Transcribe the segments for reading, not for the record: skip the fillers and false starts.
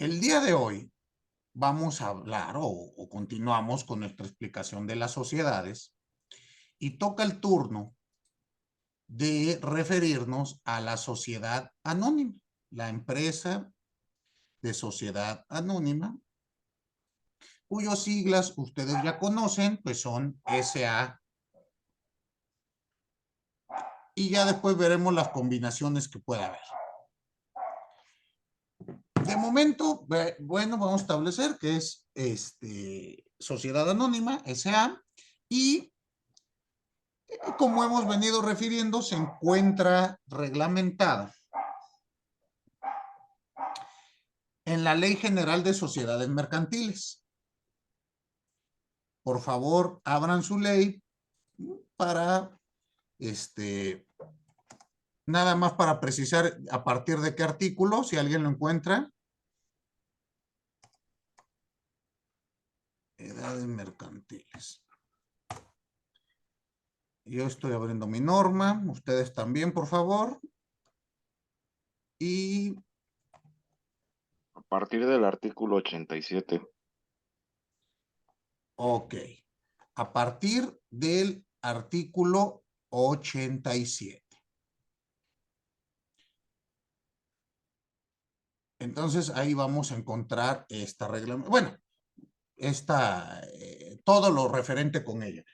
El día de hoy vamos a hablar o continuamos con nuestra explicación de las sociedades y toca el turno de referirnos a la sociedad anónima, la empresa de sociedad anónima, cuyos siglas ustedes ya conocen, pues son SA, y ya después veremos las combinaciones que pueda haber. De momento, bueno, vamos a establecer que es sociedad anónima, SA, y como hemos venido refiriendo, se encuentra reglamentada en la Ley General de Sociedades Mercantiles. Por favor, abran su ley para, nada más para precisar a partir de qué artículo, si alguien lo encuentra. Edades mercantiles. Yo estoy abriendo mi norma, ustedes también, por favor. Y A partir del artículo 87. ok, a partir del artículo 87. Entonces ahí vamos a encontrar esta regla, bueno, todo lo referente con ella.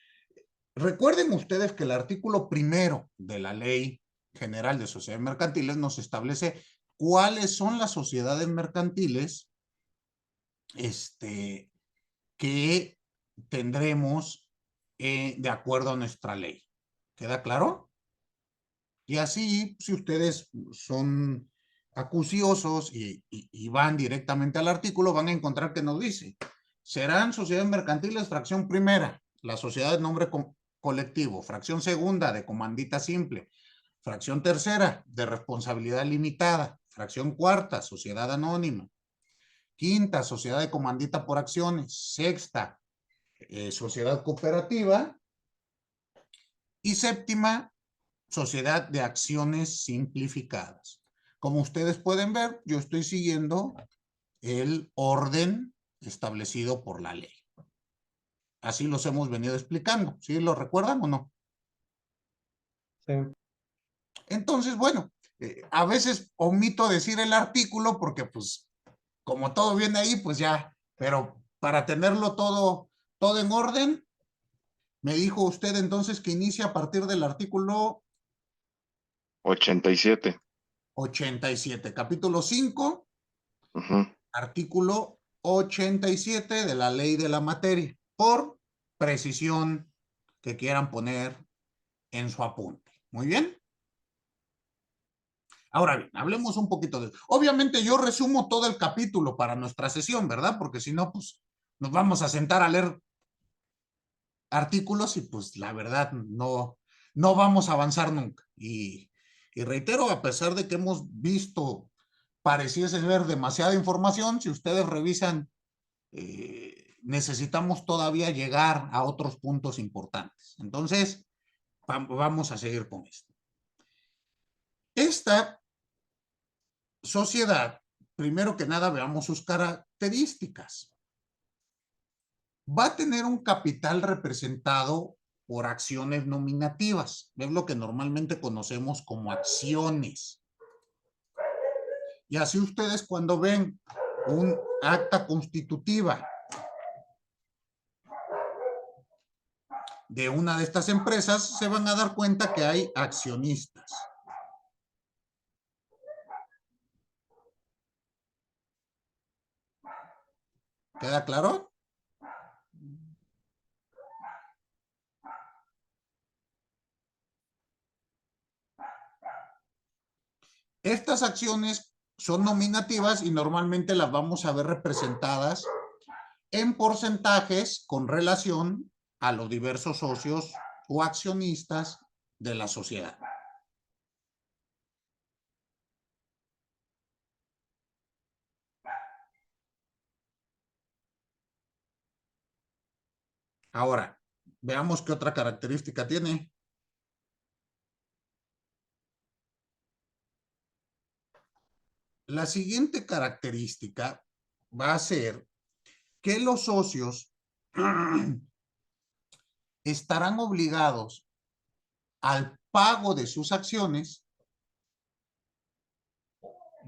Recuerden ustedes que el artículo primero de la Ley General de Sociedades Mercantiles nos establece cuáles son las sociedades mercantiles que tendremos de acuerdo a nuestra ley. ¿Queda claro? Y así, si ustedes son acuciosos y van directamente al artículo, van a encontrar que nos dice, serán sociedades mercantiles fracción primera, la sociedad de nombre colectivo, fracción segunda de comandita simple, fracción tercera de responsabilidad limitada, fracción cuarta, sociedad anónima, quinta, sociedad de comandita por acciones, sexta, sociedad cooperativa, y séptima, sociedad de acciones simplificadas. Como ustedes pueden ver, yo estoy siguiendo el orden establecido por la ley. Así los hemos venido explicando. ¿Sí lo recuerdan o no? Sí. Entonces, bueno, a veces omito decir el artículo porque pues como todo viene ahí, pues ya, pero para tenerlo todo en orden, me dijo usted entonces que inicia a partir del artículo 87. 87, capítulo 5, Ujú. artículo 87 de la ley de la materia, por precisión que quieran poner en su apunte. Muy bien. Ahora bien, hablemos un poquito de eso. Obviamente yo resumo todo el capítulo para nuestra sesión, ¿verdad? Porque si no, pues nos vamos a sentar a leer artículos y pues la verdad no vamos a avanzar nunca. Y reitero, a pesar de que hemos visto, pareciese ver demasiada información, si ustedes revisan, necesitamos todavía llegar a otros puntos importantes. Entonces, vamos a seguir con esto. Esta sociedad, primero que nada, veamos sus características. Va a tener un capital representado por acciones nominativas. Es lo que normalmente conocemos como acciones. Y así ustedes cuando ven un acta constitutiva de una de estas empresas, se van a dar cuenta que hay accionistas. ¿Queda claro? Estas acciones son nominativas y normalmente las vamos a ver representadas en porcentajes con relación a los diversos socios o accionistas de la sociedad. Ahora, veamos qué otra característica tiene. La siguiente característica va a ser que los socios estarán obligados al pago de sus acciones,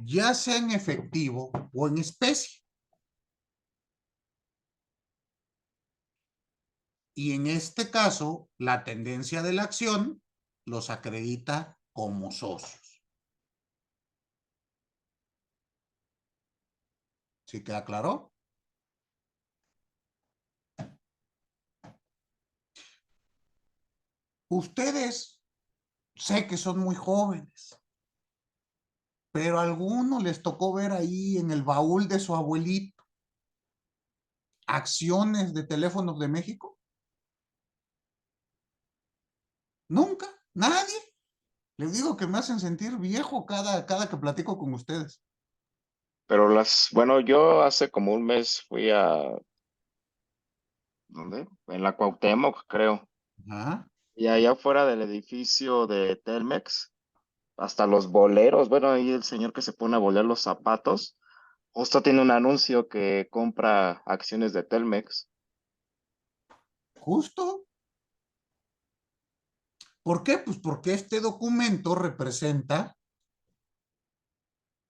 ya sea en efectivo o en especie. Y en este caso, la tendencia de la acción los acredita como socios. ¿Sí queda claro? Ustedes sé que son muy jóvenes, pero a algunos les tocó ver ahí en el baúl de su abuelito acciones de Teléfonos de México. Nunca, nadie. Les digo que me hacen sentir viejo cada que platico con ustedes. Pero bueno, yo hace como un mes fui ¿dónde? En la Cuauhtémoc, creo. Ajá. Y allá afuera del edificio de Telmex, hasta los boleros, bueno, ahí el señor que se pone a bolear los zapatos, justo tiene un anuncio que compra acciones de Telmex. Justo. ¿Por qué? Pues porque este documento representa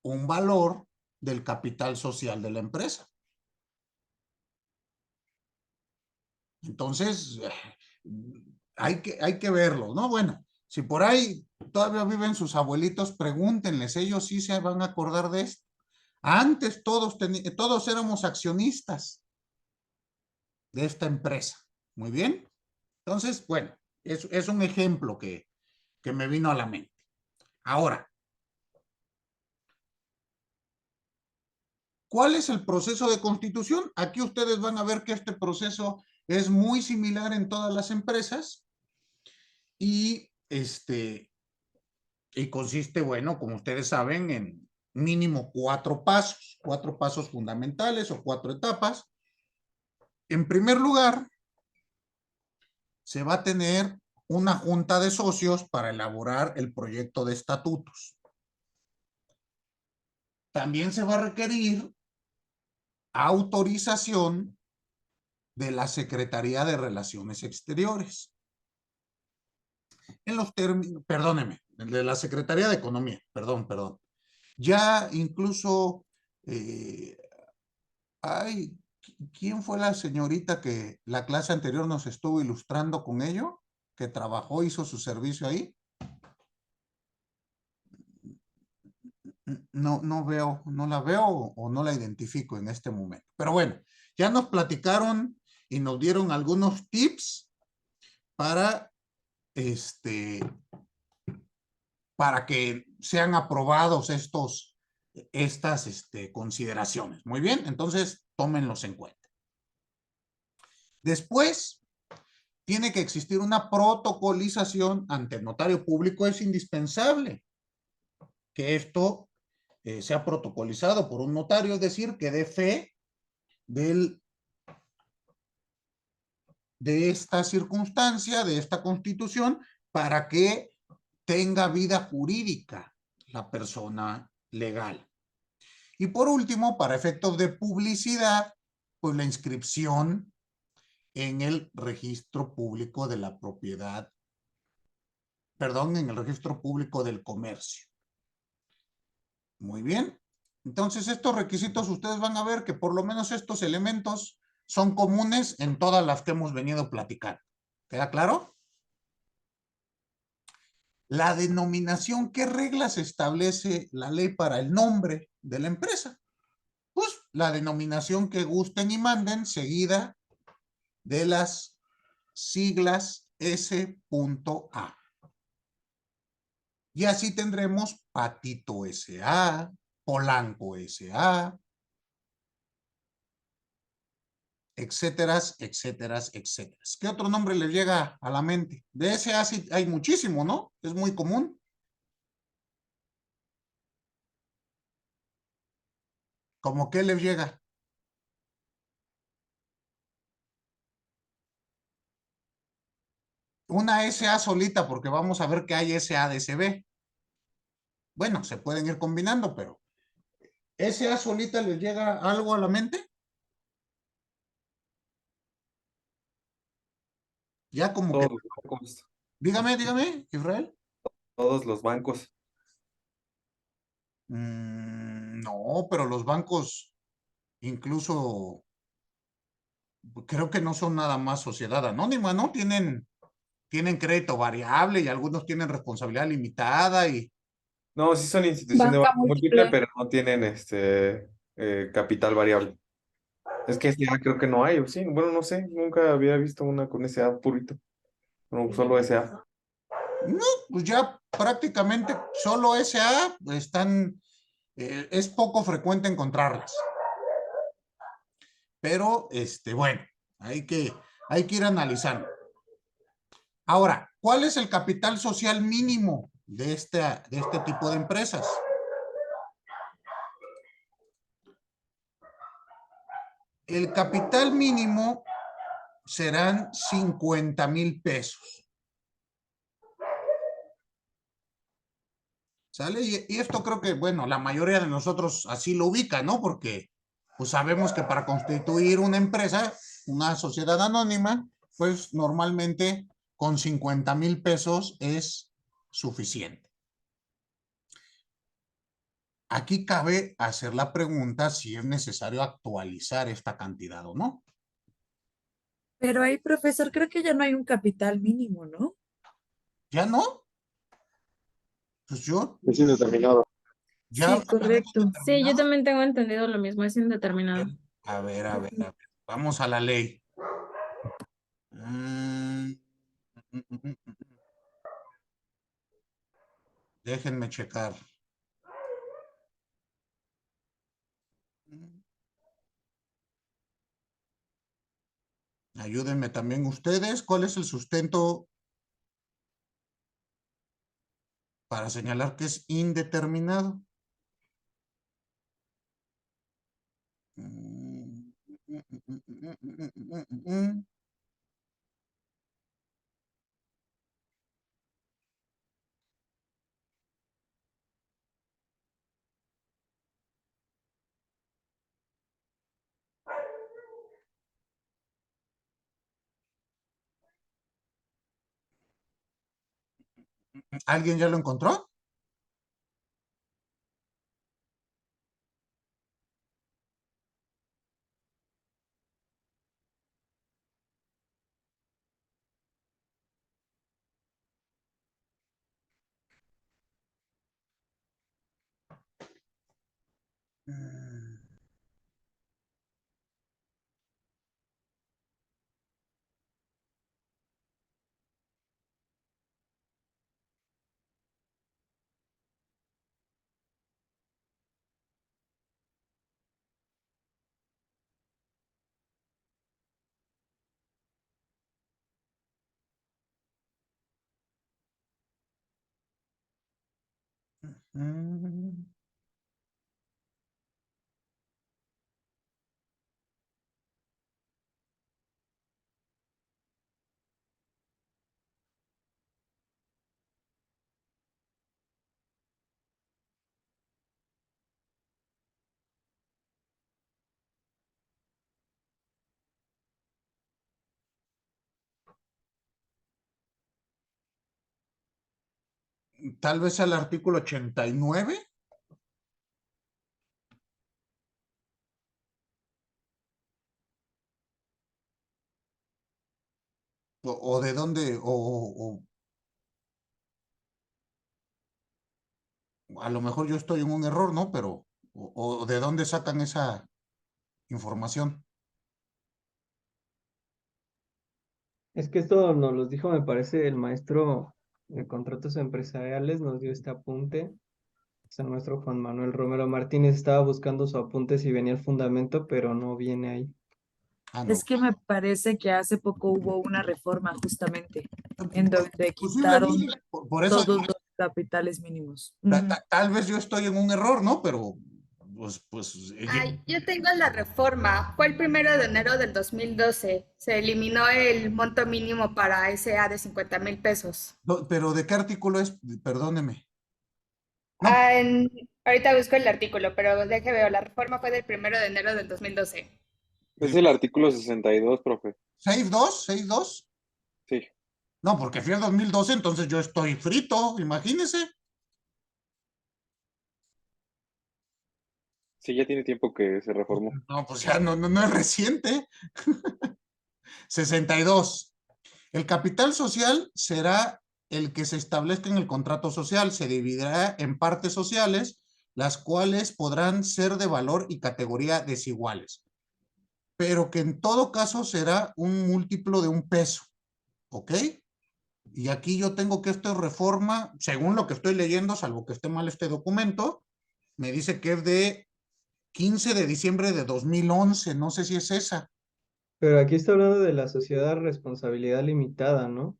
un valor del capital social de la empresa. Entonces, hay que verlo, ¿no? Bueno, si por ahí todavía viven sus abuelitos, pregúntenles, ellos sí se van a acordar de esto. Antes todos éramos accionistas de esta empresa. Muy bien. Entonces, bueno, es un ejemplo que me vino a la mente. Ahora, ¿cuál es el proceso de constitución? Aquí ustedes van a ver que este proceso es muy similar en todas las empresas y y consiste, bueno, como ustedes saben, en mínimo cuatro pasos fundamentales o cuatro etapas. En primer lugar, se va a tener una junta de socios para elaborar el proyecto de estatutos. También se va a requerir autorización de la Secretaría de Relaciones Exteriores. En los términos, perdóneme, de la Secretaría de Economía, perdón. Ya incluso, ay, ¿quién fue la señorita que la clase anterior nos estuvo ilustrando con ello? Que trabajó, hizo su servicio ahí. No la veo o no la identifico en este momento. Pero bueno, ya nos platicaron y nos dieron algunos tips para para que sean aprobados estas consideraciones. Muy bien, entonces tómenlos en cuenta. Después, tiene que existir una protocolización ante el notario público. Es indispensable que esto sea protocolizado por un notario, es decir, que dé fe de esta circunstancia, de esta constitución, para que tenga vida jurídica la persona legal. Y por último, para efectos de publicidad, pues la inscripción en el registro público de la propiedad, perdón, en el registro público del comercio. Muy bien. Entonces, estos requisitos ustedes van a ver que por lo menos estos elementos son comunes en todas las que hemos venido platicando. ¿Queda claro? La denominación, ¿qué reglas establece la ley para el nombre de la empresa? Pues la denominación que gusten y manden, seguida de las siglas S.A. Y así tendremos Patito S.A., Polanco S.A., etcétera, etcétera, etcétera. ¿Qué otro nombre les llega a la mente? De S.A. sí hay muchísimo, ¿no? Es muy común. ¿Cómo qué les llega? Una S.A. solita, porque vamos a ver que hay S.A. de S.B. Bueno, se pueden ir combinando, pero ¿SA solita les llega algo a la mente? Ya como que, Todos los bancos, dígame, Israel. todos los bancos. No, pero los bancos incluso creo que no son nada más sociedad anónima, ¿no? Tienen crédito variable y algunos tienen responsabilidad limitada y No, sí son instituciones de Banca banco múltiple, múltiple. pero no tienen capital variable. Es que SA creo que no hay, o sí, bueno, no sé, nunca había visto una con SA purito, no, solo SA. no, pues ya prácticamente solo SA están, es poco frecuente encontrarlas. Pero, bueno, hay que ir analizando. Ahora, ¿cuál es el capital social mínimo de este tipo de empresas? El capital mínimo serán 50,000 pesos. ¿Sale? Y esto creo que, bueno, la mayoría de nosotros así lo ubica, ¿no? Porque pues sabemos que para constituir una empresa, una sociedad anónima, pues normalmente con 50,000 pesos es suficiente. Aquí cabe hacer la pregunta si es necesario actualizar esta cantidad o no. Pero ahí, profesor, creo que ya no hay un capital mínimo, ¿no? ¿Ya no? Pues yo Es indeterminado. ya Sí, correcto. Sí, yo determinado. también tengo entendido lo mismo, es indeterminado. A ver. Vamos a la ley. Mm, mm, mm, mm, mm. Déjenme checar. Ayúdenme también ustedes. ¿Cuál es el sustento para señalar que es indeterminado? ¿Alguien ya lo encontró? Mm, Tal vez al artículo 89. O de dónde, a lo mejor yo estoy en un error, ¿no? Pero, o de dónde sacan esa información. Es que esto nos lo dijo, me parece, el maestro de contratos empresariales, nos dio este apunte. Es el maestro Juan Manuel Romero Martínez. Estaba buscando su apunte si venía el fundamento, pero no viene ahí. Ah, no. Es que me parece que hace poco hubo una reforma justamente en donde quitaron Posiblemente, por eso todos los capitales mínimos. tal vez yo estoy en un error, ¿no? Pero, pues, Ay, yo tengo la reforma. Fue el 1 de enero del 2012. Se eliminó el monto mínimo para SA de 50,000 pesos. pero ¿de qué artículo es? Perdóneme. No, Ah, Ahorita busco el artículo, pero deje veo, la reforma fue del 1 de enero del 2012. Es el artículo 62, profe. 6-2, 6-2. Sí. No, porque fui en 2012, entonces yo estoy frito, imagínese. Sí, ya tiene tiempo que se reformó. No, pues ya no es reciente. 62. El capital social será el que se establezca en el contrato social. Se dividirá en partes sociales, las cuales podrán ser de valor y categoría desiguales, pero que en todo caso será un múltiplo de un peso. ¿Ok? Y aquí yo tengo que esto es reforma, según lo que estoy leyendo, salvo que esté mal este documento, me dice que es de 15 de diciembre de 2011, no sé si es esa. Pero aquí está hablando de la sociedad de responsabilidad limitada, ¿no?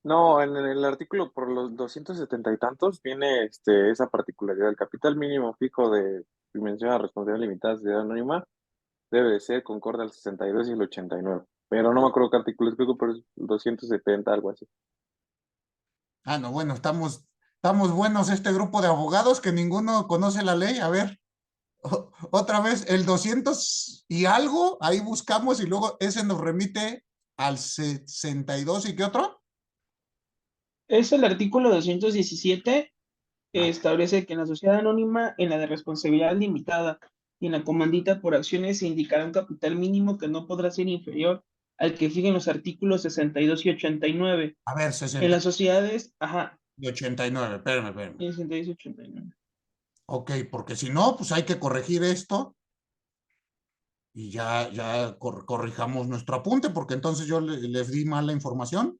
No, en el artículo por los 270 y tantos viene esa particularidad. El capital mínimo fijo de dimensión a responsabilidad limitada de sociedad anónima debe de ser concorde al 62 y el 89. Pero no me acuerdo qué artículo es, creo que por el 270, algo así. Ah, no, bueno, estamos buenos este grupo de abogados que ninguno conoce la ley. A ver, otra vez, el 200 y algo, ahí buscamos y luego ese nos remite al 62 y ¿qué otro? Es el artículo 217 que Ah, establece que en la sociedad anónima, en la de responsabilidad limitada y en la comandita por acciones se indicará un capital mínimo que no podrá ser inferior al que fijen los artículos 62 y 89. a ver, En 60 las sociedades, ajá, y 89, espérame. en 62 y 89. Ok, porque si no, pues hay que corregir esto y ya corrijamos nuestro apunte, porque entonces yo les di mal la información.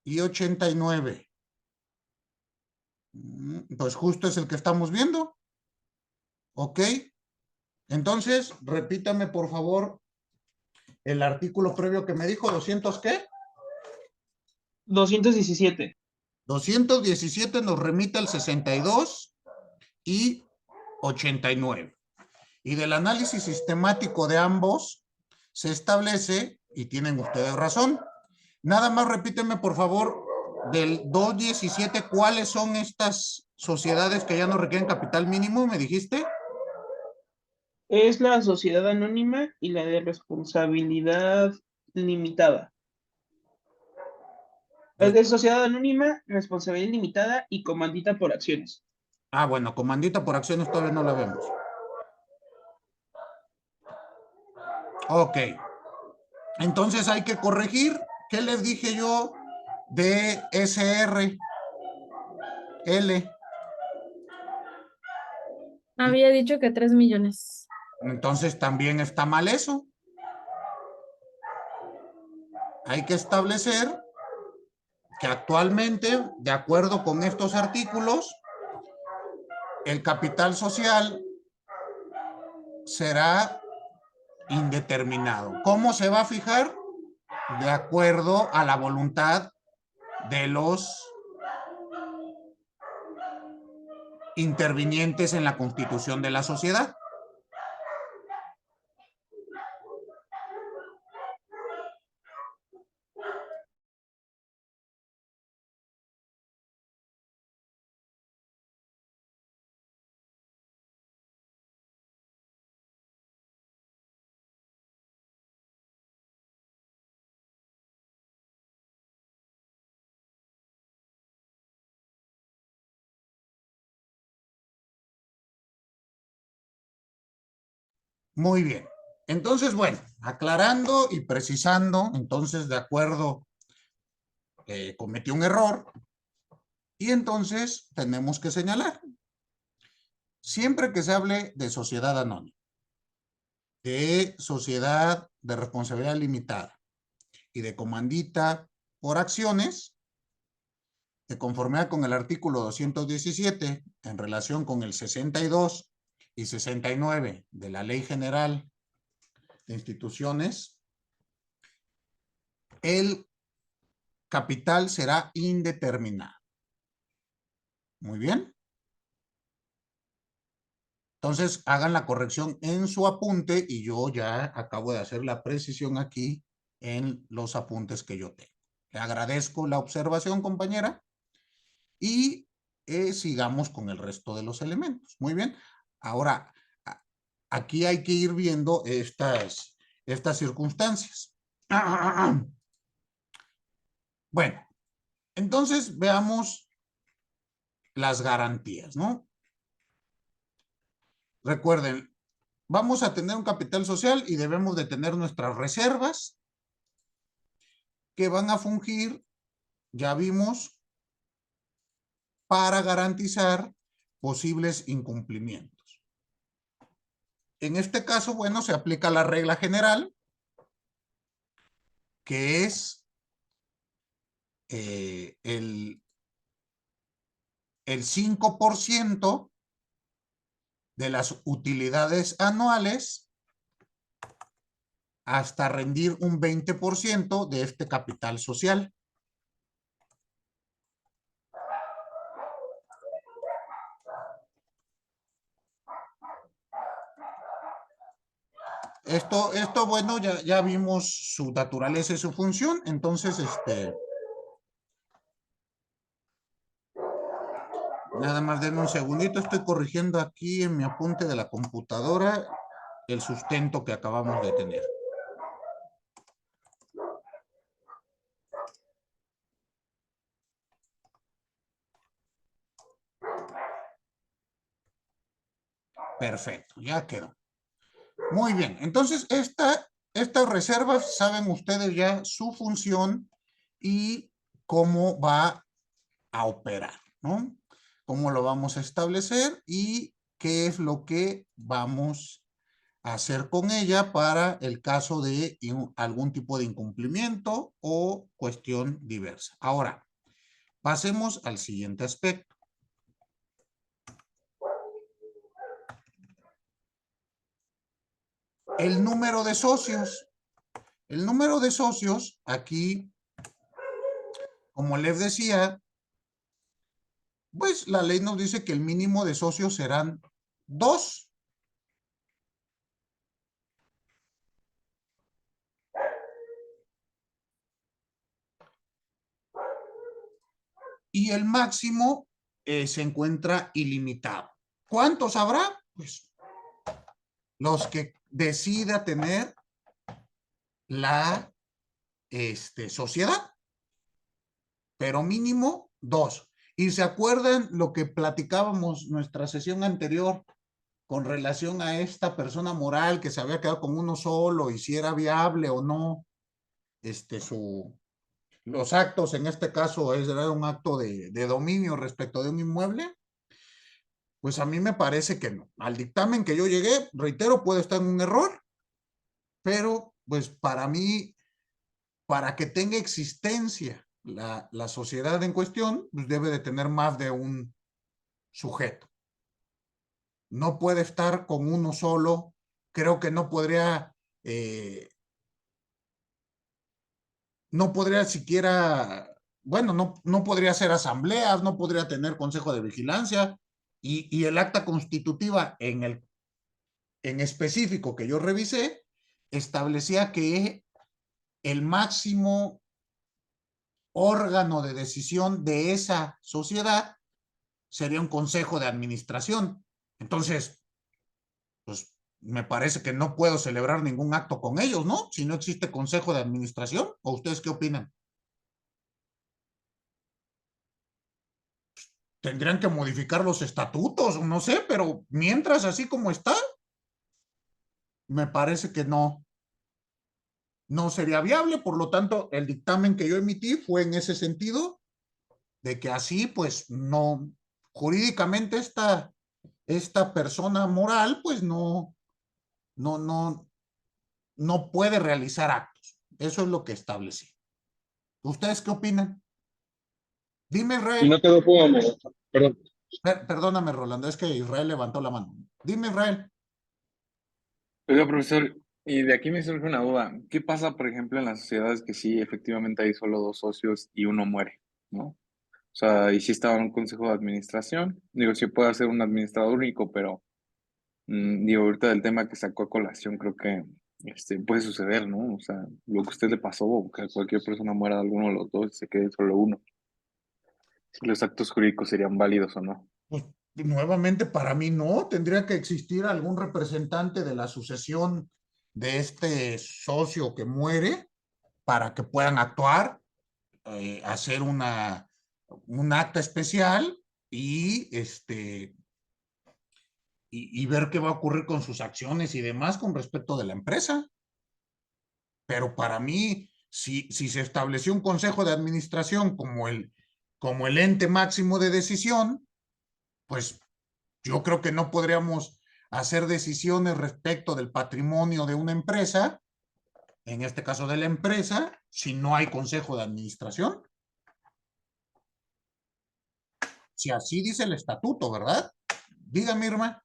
Y 89. Pues justo es el que estamos viendo. Ok. Entonces, repítame por favor el artículo previo que me dijo, 200 ¿qué? 217. 217 nos remite al 62 y 89. Y del análisis sistemático de ambos se establece, y tienen ustedes razón, nada más repíteme por favor del 217, ¿cuáles son estas sociedades que ya no requieren capital mínimo, me dijiste? Es la sociedad anónima y la de responsabilidad limitada. Es de sociedad anónima, responsabilidad limitada y comandita por acciones. Ah, bueno, comandita por acciones todavía no la vemos. Ok. Entonces hay que corregir. ¿Qué les dije yo de SRL? Había dicho que 3 millones. Entonces también está mal eso. Hay que establecer que actualmente, de acuerdo con estos artículos, el capital social será indeterminado. ¿Cómo se va a fijar? De acuerdo a la voluntad de los intervinientes en la constitución de la sociedad. Muy bien. Entonces, bueno, aclarando y precisando, entonces, de acuerdo, cometió un error y entonces tenemos que señalar, siempre que se hable de sociedad anónima, de sociedad de responsabilidad limitada y de comandita por acciones, de conformidad con el artículo 217 en relación con el 62 y 69 de la Ley General de Instituciones, el capital será indeterminado. Muy bien. Entonces, hagan la corrección en su apunte y yo ya acabo de hacer la precisión aquí en los apuntes que yo tengo. Le agradezco la observación, compañera. Y sigamos con el resto de los elementos. Muy bien. Ahora, aquí hay que ir viendo estas circunstancias. Bueno, entonces veamos las garantías, ¿no? Recuerden, vamos a tener un capital social y debemos de tener nuestras reservas que van a fungir, ya vimos, para garantizar posibles incumplimientos. En este caso, bueno, se aplica la regla general, que es el 5% de las utilidades anuales hasta rendir un 20% de este capital social. Esto bueno, ya vimos su naturaleza y su función, entonces, nada más denme un segundito, estoy corrigiendo aquí en mi apunte de la computadora el sustento que acabamos de tener. Perfecto, ya quedó. Muy bien, entonces estas reservas saben ustedes ya su función y cómo va a operar, ¿no? Cómo lo vamos a establecer y qué es lo que vamos a hacer con ella para el caso de algún tipo de incumplimiento o cuestión diversa. Ahora, pasemos al siguiente aspecto. El número de socios. El número de socios, aquí, como les decía, pues la ley nos dice que el mínimo de socios serán 2. Y el máximo se encuentra ilimitado. ¿Cuántos habrá? Pues los que decida tener la sociedad, pero mínimo 2. Y se acuerdan lo que platicábamos nuestra sesión anterior con relación a esta persona moral que se había quedado con uno solo y si era viable o no los actos, en este caso era un acto de dominio respecto de un inmueble. Pues a mí me parece que no. Al dictamen que yo llegué, reitero, puede estar en un error, pero pues para mí, para que tenga existencia la sociedad en cuestión, pues debe de tener más de un sujeto. No puede estar con uno solo. Creo que no podría siquiera, bueno, no podría hacer asambleas, no podría tener consejo de vigilancia y el acta constitutiva en específico que yo revisé establecía que el máximo órgano de decisión de esa sociedad sería un consejo de administración. Entonces, pues me parece que no puedo celebrar ningún acto con ellos, ¿no? Si no existe consejo de administración, ¿o ustedes qué opinan? Tendrían que modificar los estatutos, no sé, pero mientras así como está, me parece que no sería viable. Por lo tanto, el dictamen que yo emití fue en ese sentido, de que así, pues, no, jurídicamente esta persona moral, pues, no puede realizar actos. Eso es lo que establecí. ¿Ustedes qué opinan? Dime, Y Israel. no quedó como, perdón. Perdóname, Rolando, es que Israel levantó la mano. Dime, Israel. Oiga, profesor, y de aquí me surge una duda. ¿Qué pasa, por ejemplo, en las sociedades que sí, efectivamente hay solo dos socios y uno muere, ¿no? O sea, y sí estaba en un consejo de administración. Digo, sí puede ser un administrador único, pero digo, ahorita del tema que sacó a colación, creo que puede suceder, ¿no? O sea, lo que a usted le pasó, o que cualquier persona muera de alguno de los dos y se quede solo uno. Si los actos jurídicos serían válidos o no. Pues nuevamente para mí no, tendría que existir algún representante de la sucesión de este socio que muere para que puedan actuar, hacer un acta especial y y ver qué va a ocurrir con sus acciones y demás con respecto de la empresa. Pero para mí, si se estableció un consejo de administración como el ente máximo de decisión, pues yo creo que no podríamos hacer decisiones respecto del patrimonio de una empresa, en este caso de la empresa, si no hay consejo de administración. Si así dice el estatuto, ¿verdad? Dígame, Irma.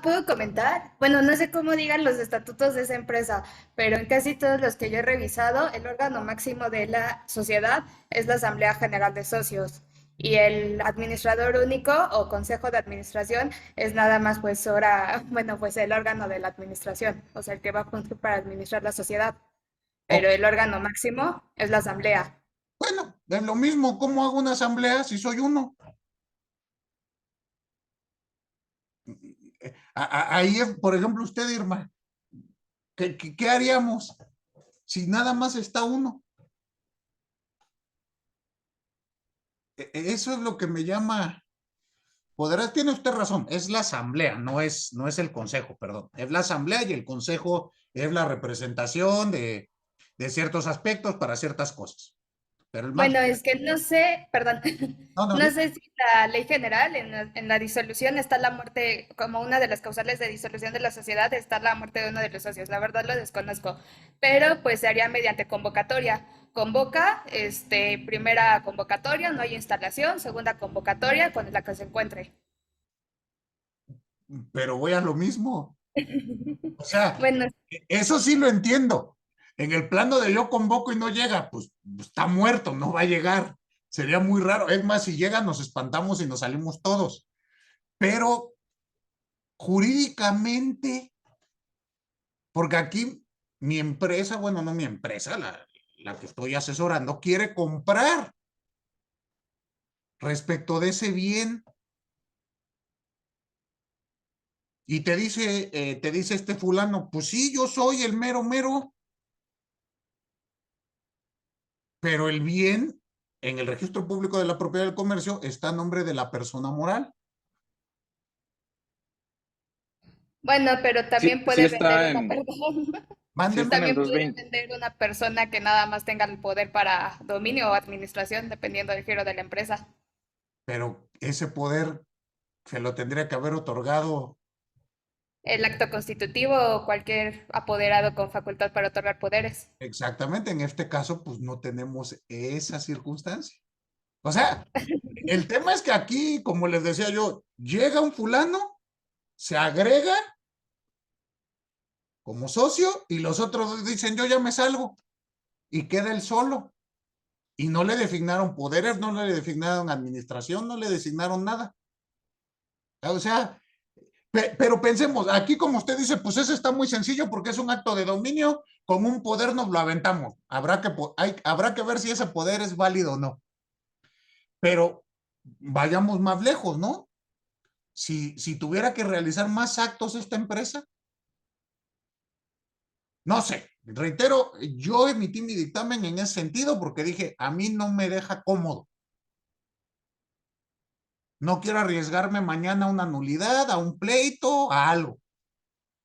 ¿Puedo comentar? Bueno, no sé cómo digan los estatutos de esa empresa, pero en casi todos los que yo he revisado, el órgano máximo de la sociedad es la Asamblea General de Socios y el administrador único o consejo de administración es nada más pues ahora, bueno, pues el órgano de la administración, o sea, el que va a cumplir para administrar la sociedad, pero el órgano máximo es la Asamblea. Bueno, es lo mismo. ¿Cómo hago una asamblea si soy uno? Ahí, por ejemplo, usted, Irma, ¿qué haríamos si nada más está uno? Eso es lo que me llama. Tiene usted razón, es la asamblea, no es el consejo, perdón. Es la asamblea y el consejo es la representación de ciertos aspectos para ciertas cosas. Pero el Bueno, es que no sé, perdón, No, no sé si la ley general en la disolución está la muerte, como una de las causales de disolución de la sociedad, está la muerte de uno de los socios. La verdad lo desconozco, pero pues se haría mediante convocatoria. Convoca, primera convocatoria, no hay instalación, segunda convocatoria con la que se encuentre. Pero voy a lo mismo. O sea, Bueno, eso sí lo entiendo. En el plano de yo convoco y no llega, pues está muerto, no va a llegar. Sería muy raro. Es más, si llega, nos espantamos y nos salimos todos. Pero jurídicamente, porque aquí mi empresa, bueno, no mi empresa, la que estoy asesorando, quiere comprar respecto de ese bien. Y te dice este fulano, pues sí, yo soy el mero mero, pero el bien en el registro público de la propiedad del comercio está a nombre de la persona moral. bueno, pero también Sí puede está vender una en, persona. sí está en el También puede 220. vender una persona que nada más tenga el poder para dominio o administración, dependiendo del giro de la empresa. Pero ese poder se lo tendría que haber otorgado El acto constitutivo o cualquier apoderado con facultad para otorgar poderes. exactamente. En este caso, pues no tenemos esa circunstancia. O sea, el tema es que aquí, como les decía yo, llega un fulano, se agrega como socio y los otros dicen, yo ya me salgo y queda él solo. Y no le designaron poderes, no le designaron administración, no le designaron nada. O sea, pero pensemos, aquí como usted dice, pues eso está muy sencillo porque es un acto de dominio, con un poder nos lo aventamos. Habrá que ver si ese poder es válido o no. Pero vayamos más lejos, ¿no? Si tuviera que realizar más actos esta empresa, no sé, reitero, yo emití mi dictamen en ese sentido porque dije, a mí no me deja cómodo. No quiero arriesgarme mañana a una nulidad, a un pleito, a algo.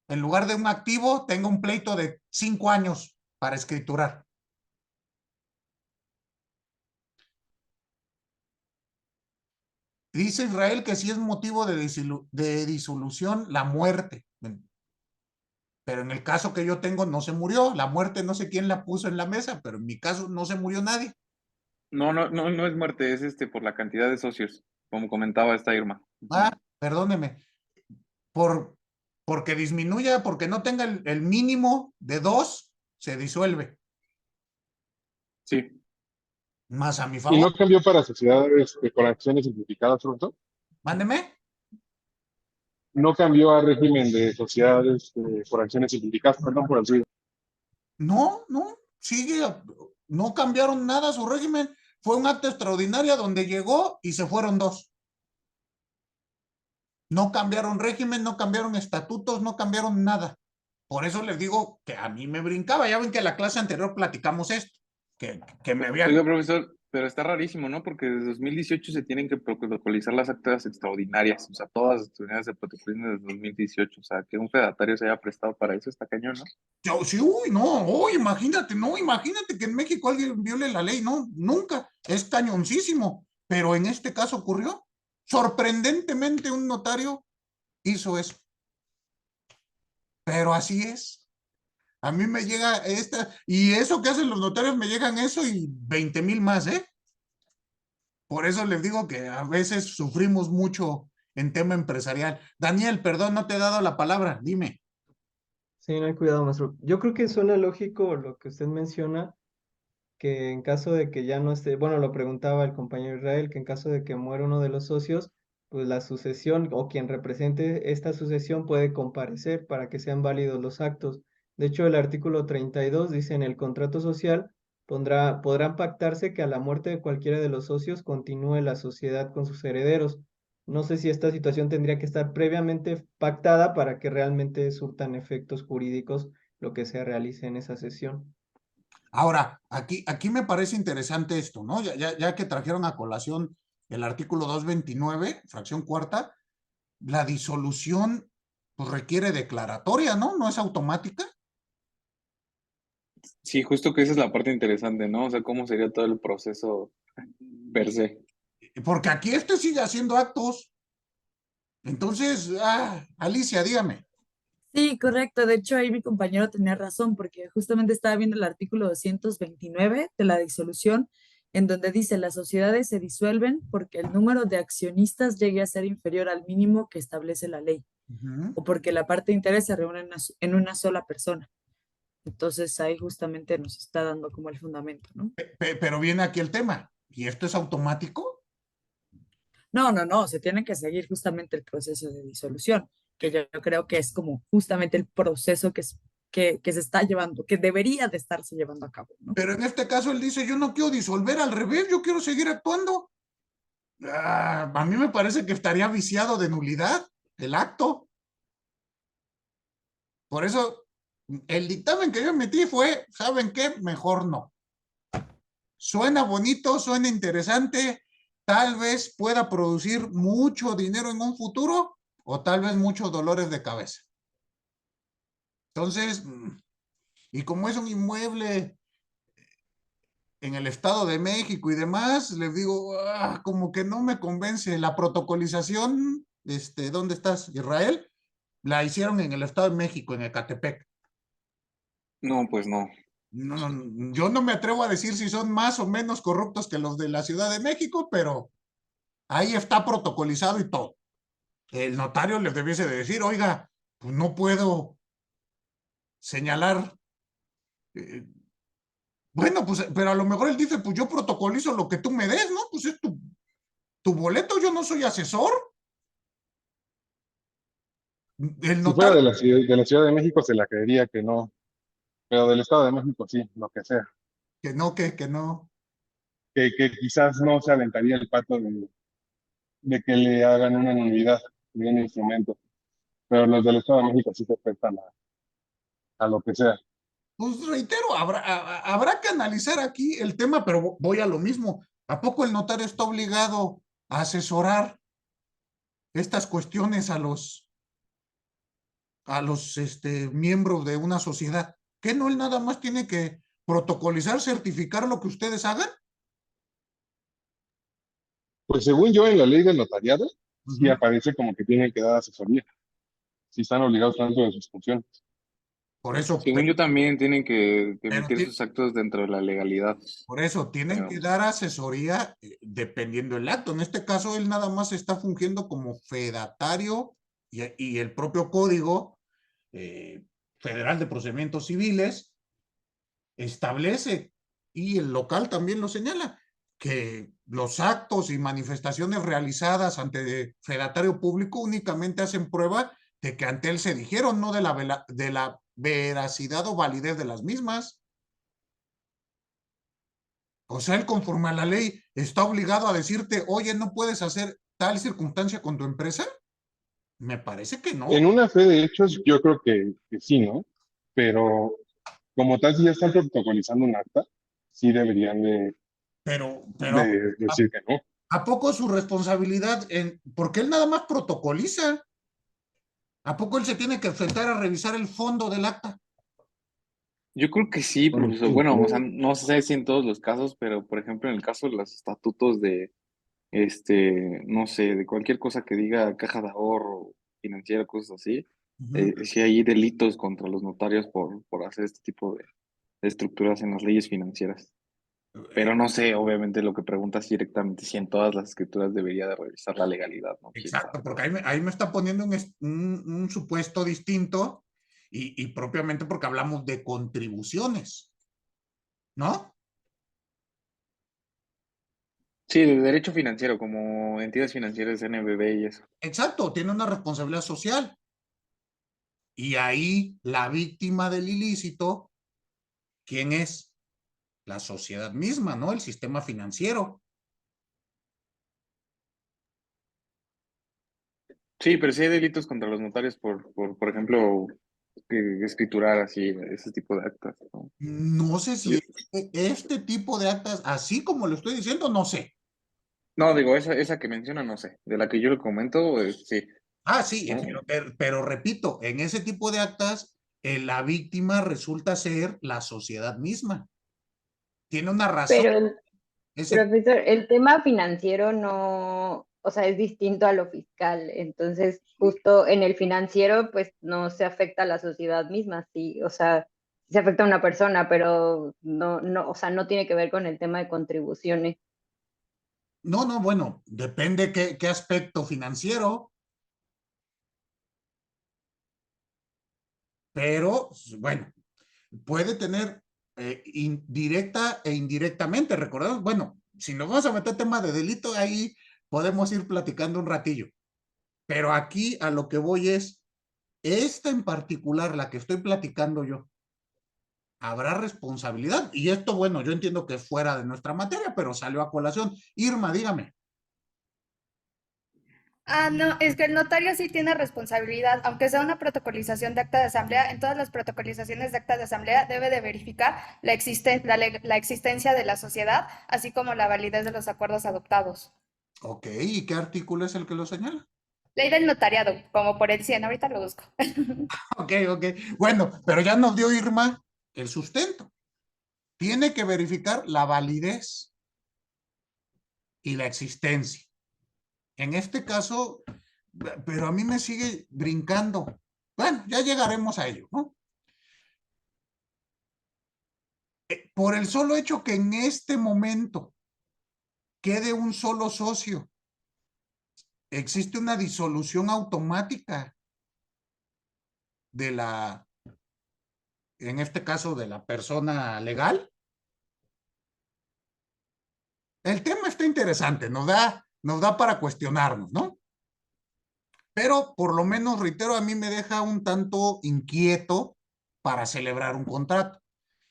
En lugar de un activo, tengo un pleito de 5 años para escriturar. Dice Israel que sí es motivo de disolución la muerte. Pero en el caso que yo tengo no se murió. La muerte no sé quién la puso en la mesa, pero en mi caso no se murió nadie. No es muerte, es por la cantidad de socios, como comentaba esta Irma. Perdóneme. Porque disminuya, porque no tenga el mínimo de 2, se disuelve. Sí. Más a mi ¿Y favor. no cambió para sociedades con acciones simplificadas pronto? Mándeme. ¿No cambió a régimen de sociedades por acciones simplificadas? Perdón por el ruido. No, sigue, no cambiaron nada su régimen. fue un acto extraordinario donde llegó y se fueron 2. No cambiaron régimen, no cambiaron estatutos, no cambiaron nada. Por eso les digo que a mí me brincaba. Ya ven que en la clase anterior platicamos esto, que me había... Oiga, profesor, pero está rarísimo, ¿no? Porque desde 2018 se tienen que protocolizar las actas extraordinarias. O sea, todas las extraordinarias se protocolizan desde 2018. O sea, que un fedatario se haya prestado para eso está cañón, ¿no? Sí, uy, no, imagínate que en México alguien viole la ley, no, nunca, es cañoncísimo, pero en este caso ocurrió. Sorprendentemente un notario hizo eso. Pero así es. A mí me llega y eso que hacen los notarios me llegan eso y 20,000 más, ¿eh? Por eso les digo que a veces sufrimos mucho en tema empresarial. Daniel, perdón, no te he dado la palabra, dime. Sí, no hay cuidado, maestro. Yo creo que suena lógico lo que usted menciona, que en caso de que ya no esté, bueno, lo preguntaba el compañero Israel, que en caso de que muera uno de los socios, pues la sucesión o quien represente esta sucesión puede comparecer para que sean válidos los actos. De hecho, el artículo 32 dice en el contrato social podrán pactarse que a la muerte de cualquiera de los socios continúe la sociedad con sus herederos. No sé si esta situación tendría que estar previamente pactada para que realmente surtan efectos jurídicos lo que se realice en esa sesión. Ahora, aquí me parece interesante esto, ¿no? Ya que trajeron a colación el artículo 229, fracción cuarta, la disolución pues, requiere declaratoria, ¿no? No es automática. Sí, justo que esa es la parte interesante, ¿no? O sea, cómo sería todo el proceso per se. Porque aquí sigue haciendo actos. Entonces, Alicia, dígame. Sí, correcto. De hecho, ahí mi compañero tenía razón, porque justamente estaba viendo el artículo 229 de la disolución, en donde dice las sociedades se disuelven porque el número de accionistas llegue a ser inferior al mínimo que establece la ley, o porque la parte de interés se reúne en una sola persona. Entonces ahí justamente nos está dando como el fundamento, ¿no? Pero viene aquí el tema. ¿Y esto es automático? No, se tiene que seguir justamente el proceso de disolución, que yo creo que es como justamente el proceso que se está llevando, que debería de estarse llevando a cabo, ¿no? Pero en este caso él dice, yo no quiero disolver, al revés, yo quiero seguir actuando. A mí me parece que estaría viciado de nulidad el acto. Por eso, el dictamen que yo emití fue, ¿saben qué? Mejor no. Suena bonito, suena interesante, tal vez pueda producir mucho dinero en un futuro o tal vez muchos dolores de cabeza. Entonces, y como es un inmueble en el Estado de México y demás, les digo, como que no me convence la protocolización, ¿dónde estás, Israel? La hicieron en el Estado de México, en Ecatepec. No, pues no. No, yo no me atrevo a decir si son más o menos corruptos que los de la Ciudad de México, pero ahí está protocolizado y todo. El notario les debiese de decir, oiga, pues no puedo señalar. Bueno, pues, pero a lo mejor él dice, pues yo protocolizo lo que tú me des, ¿no? Pues es tu boleto, yo no soy asesor. El Si fuera notario, de la Ciudad de México se la creería que no, pero del Estado de México sí, lo que sea. que no. Que quizás no se aventaría el pato de que le hagan una nulidad de un instrumento, pero los del Estado de México sí se prestan a lo que sea. Pues reitero, habrá que analizar aquí el tema, pero voy a lo mismo. ¿A poco el notario está obligado a asesorar estas cuestiones a los miembros de una sociedad? ¿Que no él nada más tiene que protocolizar, certificar lo que ustedes hagan? Pues según yo en la ley del notariado, sí aparece como que tienen que dar asesoría, si están obligados tanto de sus funciones. Por eso, Según yo también tienen que emitir ti- sus actos dentro de la legalidad. por eso tienen Pero- que dar asesoría dependiendo del acto. En este caso, él nada más está fungiendo como fedatario y el propio Código Federal de Procedimientos Civiles establece, y el local también lo señala, que los actos y manifestaciones realizadas ante fedatario público únicamente hacen prueba de que ante él se dijeron, no de la veracidad o validez de las mismas. O sea, él conforme a la ley está obligado a decirte, oye, no puedes hacer tal circunstancia con tu empresa. Me parece que no, En una fe de hechos, yo creo que sí, ¿no? Pero como tal, si ya están protocolizando un acta, sí deberían pero de decir que no. ¿a poco su responsabilidad porque él nada más protocoliza? ¿A poco él se tiene que enfrentar a revisar el fondo del acta? Yo creo que sí, Bueno, profesor. sí, Bueno, o sea, pero no sé si en todos los casos, pero por ejemplo en el caso de los estatutos de, no sé, de cualquier cosa que diga caja de ahorro financiera, cosas así, Ujú. sí hay delitos contra los notarios por hacer este tipo de estructuras en las leyes financieras. Pero no sé, obviamente lo que preguntas directamente si en todas las escrituras debería de revisar la legalidad, ¿no? ¿Quién sabe? Exacto, porque ahí me está poniendo un supuesto distinto y propiamente porque hablamos de contribuciones, ¿no? Sí, de derecho financiero, como entidades financieras, NBB y eso. Exacto, tiene una responsabilidad social. Y ahí la víctima del ilícito, ¿quién es? La sociedad misma, ¿no? El sistema financiero. Sí, pero sí hay delitos contra los notarios por ejemplo, escriturar así, ese tipo de actas, ¿no? No sé Yo- si este tipo de actas, así como lo estoy diciendo, no sé. no, digo, esa que menciona, no sé. De la que yo le comento, sí, Ah, sí, ¿no? pero repito, en ese tipo de actas, la víctima resulta ser la sociedad misma. Tiene una razón. Pero Ese, profesor, el tema financiero no, o sea, es distinto a lo fiscal. Entonces, justo en el financiero, pues no se afecta a la sociedad misma, sí, o sea, se afecta a una persona, pero no, o sea, no tiene que ver con el tema de contribuciones. no, bueno, depende qué aspecto financiero, pero bueno, puede tener directa e indirectamente. Recordemos, bueno, si nos vamos a meter tema de delito, ahí podemos ir platicando un ratillo. Pero aquí a lo que voy es, esta en particular, la que estoy platicando yo, habrá responsabilidad. Y esto, bueno, yo entiendo que es fuera de nuestra materia, pero salió a colación. Irma, dígame. Ah, no, es que el notario sí tiene responsabilidad, aunque sea una protocolización de acta de asamblea, en todas las protocolizaciones de acta de asamblea debe de verificar la existencia de la sociedad, así como la validez de los acuerdos adoptados. Ok, ¿y qué artículo es el que lo señala? Ley del notariado, como por el 100, ahorita lo busco. Ok. Bueno, pero ya nos dio Irma el sustento. Tiene que verificar la validez y la existencia. En este caso, pero a mí me sigue brincando. Bueno, ya llegaremos a ello, ¿no? Por el solo hecho que en este momento quede un solo socio, existe una disolución automática de en este caso, de la persona legal. El tema está interesante, nos da para cuestionarnos, ¿no? Pero por lo menos, reitero, a mí me deja un tanto inquieto para celebrar un contrato.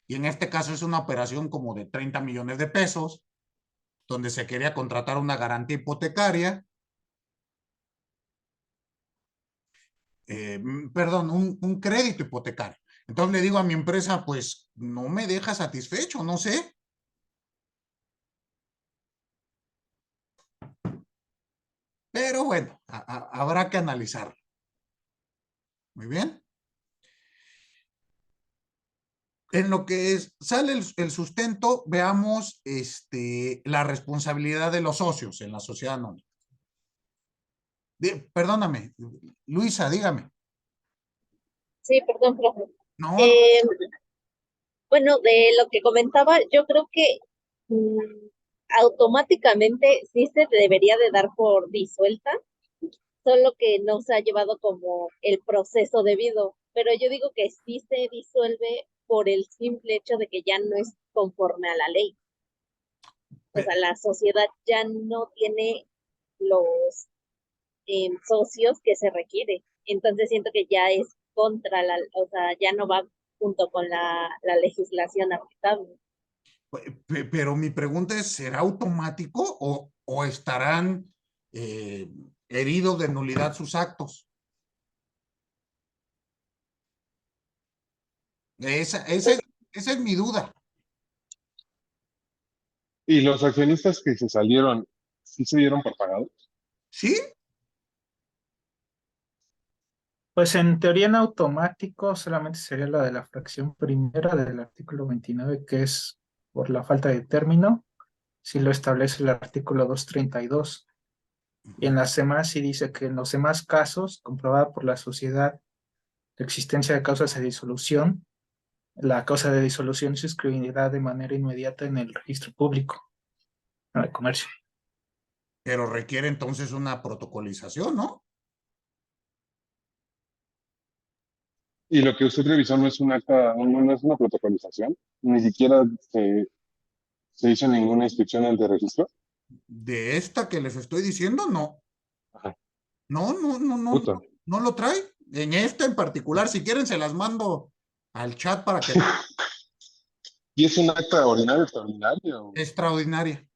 Y en este caso es una operación como de 30 millones de pesos, donde se quería contratar una garantía hipotecaria, perdón, un crédito hipotecario. Entonces le digo a mi empresa, pues no me deja satisfecho, no sé. Pero bueno, habrá que analizarlo. Muy bien. En lo que sale el sustento, veamos la responsabilidad de los socios en la sociedad anónima. Perdóname, Luisa, dígame. Sí, perdón, profe. No, Eh, bueno, de lo que comentaba, yo creo que automáticamente sí se debería de dar por disuelta, solo que no se ha llevado como el proceso debido, pero yo digo que sí se disuelve por el simple hecho de que ya no es conforme a la ley. O sea, la sociedad ya no tiene los socios que se requiere. Entonces siento que ya es contra la, o sea, ya no va junto con la legislación aplicable. Pero mi pregunta es, ¿será automático o estarán heridos de nulidad sus actos? Esa es mi duda. Y los accionistas que se salieron, ¿sí se dieron por pagados? ¿Sí? Pues en teoría en automático solamente sería la de la fracción primera del artículo 29, que es por la falta de término, si lo establece el artículo 232. Y en las demás sí dice que en los demás casos, comprobada por la sociedad la existencia de causas de disolución, la causa de disolución se inscribirá de manera inmediata en el registro público de comercio. Pero requiere entonces una protocolización, ¿no? Y lo que usted revisó no es un acta, no es una protocolización, ni siquiera se hizo ninguna inscripción ante registro. De esta que les estoy diciendo, no. Ajá. No lo trae. En esta en particular, si quieren se las mando al chat para que... ¿Y es un acta ordinaria, extraordinaria? Extraordinaria.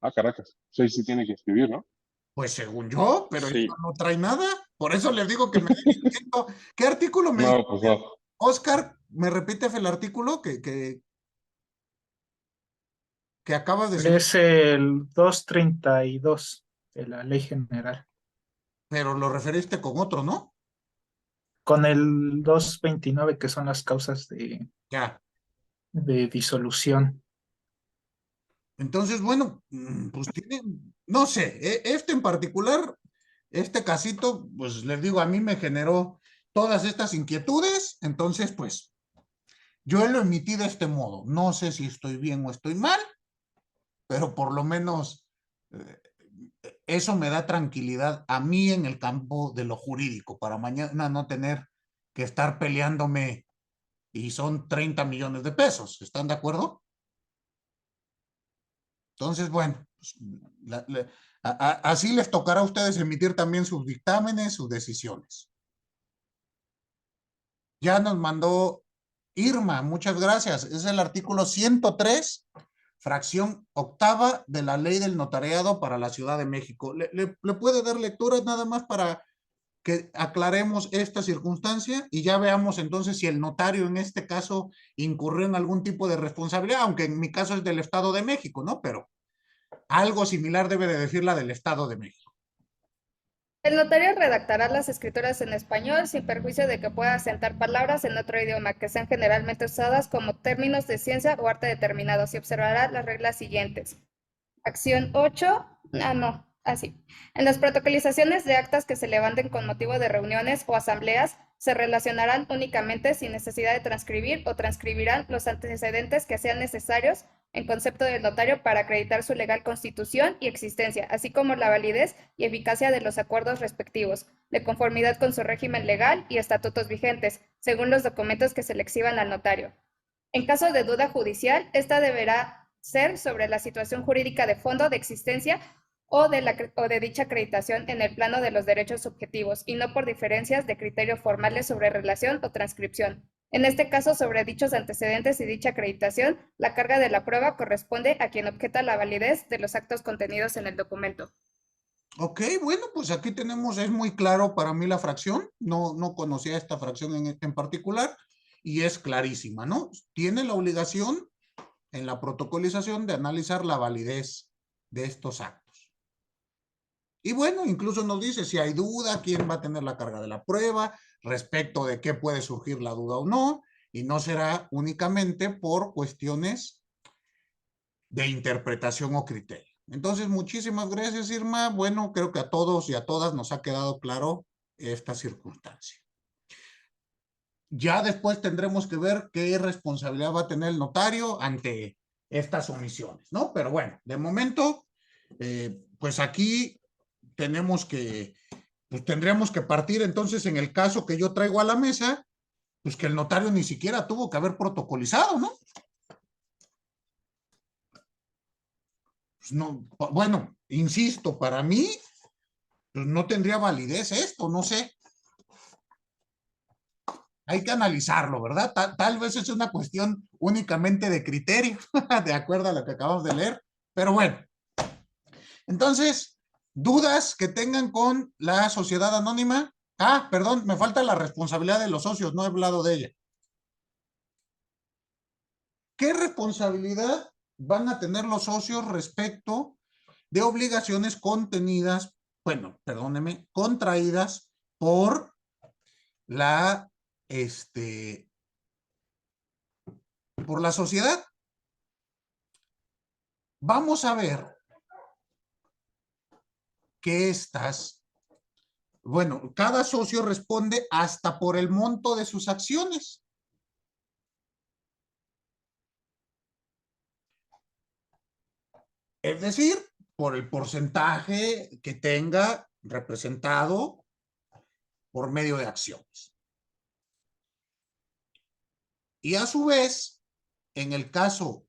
Ah, Caracas. Sí tiene que escribir, ¿no? Pues según yo, pero Sí. esto no trae nada. Por eso les digo que me den seguimiento. ¿Qué artículo me No, dice? pues no. Oscar, ¿me repites el artículo que acabas de decir? Es el 232 de la Ley General, Pero lo referiste con otro, ¿no? con el 229, que son las causas de Ya. disolución. Entonces, bueno, pues tienen, no sé, este en particular, este casito, pues les digo, a mí me generó todas estas inquietudes, entonces, pues, yo lo emití de este modo. No sé si estoy bien o estoy mal, pero por lo menos eso me da tranquilidad a mí en el campo de lo jurídico, para mañana no tener que estar peleándome y son 30 millones de pesos. ¿Están de acuerdo? Entonces, bueno, pues, así les tocará a ustedes emitir también sus dictámenes, sus decisiones. Ya nos mandó Irma, muchas gracias. Es el artículo 103, fracción octava de la Ley del Notariado para la Ciudad de México. ¿Le puede dar lectura nada más para que aclaremos esta circunstancia y ya veamos entonces si el notario en este caso incurrió en algún tipo de responsabilidad, aunque en mi caso es del Estado de México, ¿no? Pero algo similar debe de decir la del Estado de México. El notario redactará las escrituras en español sin perjuicio de que pueda asentar palabras en otro idioma que sean generalmente usadas como términos de ciencia o arte determinados y observará las reglas siguientes. Acción 8. En las protocolizaciones de actas que se levanten con motivo de reuniones o asambleas, se relacionarán únicamente sin necesidad de transcribir o transcribirán los antecedentes que sean necesarios en concepto del notario para acreditar su legal constitución y existencia, así como la validez y eficacia de los acuerdos respectivos, de conformidad con su régimen legal y estatutos vigentes, según los documentos que se le exhiban al notario. En caso de duda judicial, esta deberá ser sobre la situación jurídica de fondo de existencia o de dicha acreditación en el plano de los derechos subjetivos y no por diferencias de criterios formales sobre relación o transcripción. En este caso, sobre dichos antecedentes y dicha acreditación, la carga de la prueba corresponde a quien objeta la validez de los actos contenidos en el documento. Ok, bueno, pues aquí tenemos, es muy claro para mí la fracción, no conocía esta fracción en particular y es clarísima, ¿no? Tiene la obligación en la protocolización de analizar la validez de estos actos. Y bueno, incluso nos dice si hay duda, quién va a tener la carga de la prueba, respecto de qué puede surgir la duda o no, y no será únicamente por cuestiones de interpretación o criterio. Entonces, muchísimas gracias, Irma. Bueno, creo que a todos y a todas nos ha quedado claro esta circunstancia. Ya después tendremos que ver qué responsabilidad va a tener el notario ante estas omisiones, ¿no? Pero bueno, de momento, pues aquí tenemos que, pues tendríamos que partir entonces en el caso que yo traigo a la mesa, pues que el notario ni siquiera tuvo que haber protocolizado, ¿no? Pues no, bueno, insisto, para mí, pues no tendría validez esto, no sé. hay que analizarlo, ¿verdad? Tal vez es una cuestión únicamente de criterio, de acuerdo a lo que acabamos de leer, pero bueno. Entonces, ¿dudas que tengan con la sociedad anónima? Ah, perdón, me falta la responsabilidad de los socios, no he hablado de ella. ¿Qué responsabilidad van a tener los socios respecto de obligaciones contenidas, bueno, perdóneme, contraídas por la, por la sociedad? Vamos a ver que bueno, cada socio responde hasta por el monto de sus acciones. Es decir, por el porcentaje que tenga representado por medio de acciones. Y a su vez, en el caso,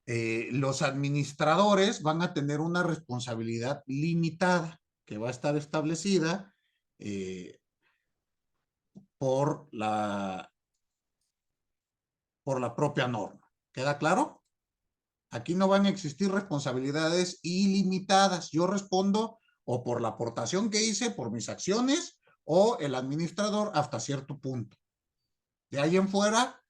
los administradores van a tener una responsabilidad limitada que va a estar establecida por la propia norma. ¿Queda claro? Aquí no van a existir responsabilidades ilimitadas. Yo respondo o por la aportación que hice, por mis acciones, o el administrador hasta cierto punto. De ahí en fuera,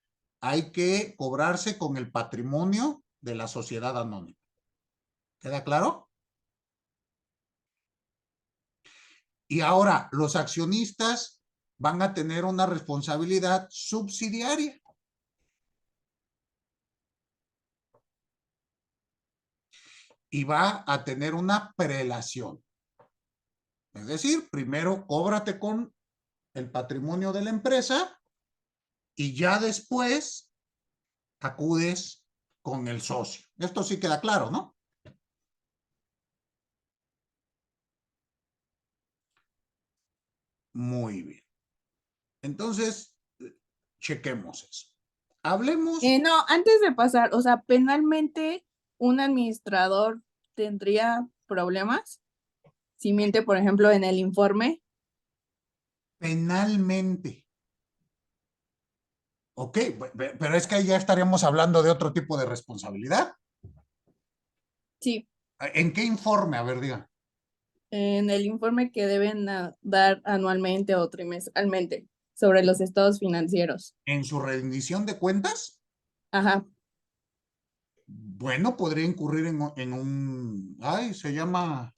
hay que cobrarse con el patrimonio de la sociedad anónima. ¿Queda claro? Y ahora, los accionistas van a tener una responsabilidad subsidiaria. Y va a tener una prelación. Es decir, primero cóbrate con el patrimonio de la empresa y ya después acudes con el socio. Esto sí queda claro, ¿no? Muy bien. Entonces, chequemos eso. Hablemos. No, antes de pasar, o sea, penalmente un administrador tendría problemas si miente, por ejemplo, en el informe. Penalmente. Ok, pero es que ahí ya estaríamos hablando de otro tipo de responsabilidad. Sí. ¿En qué informe? A ver, diga. En el informe que deben dar anualmente o trimestralmente sobre los estados financieros. ¿En su rendición de cuentas? Ajá. Bueno, podría incurrir en un, se llama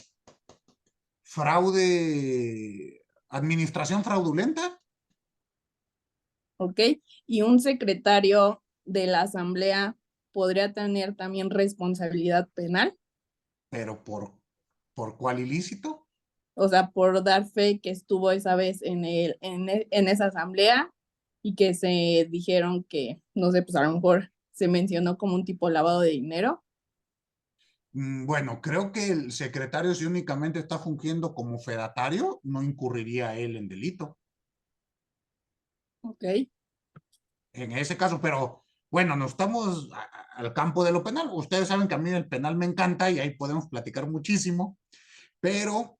fraude, administración fraudulenta. Ok, y un secretario de la asamblea podría tener también responsabilidad penal. ¿Pero por cuál ilícito? O sea, por dar fe que estuvo esa vez en esa asamblea y que se dijeron que, no sé, pues a lo mejor se mencionó como un tipo lavado de dinero. Bueno, creo que el secretario, si únicamente está fungiendo como fedatario, no incurriría él en delito. Ok. En ese caso, pero bueno, nos estamos al campo de lo penal. Ustedes saben que a mí el penal me encanta y ahí podemos platicar muchísimo, pero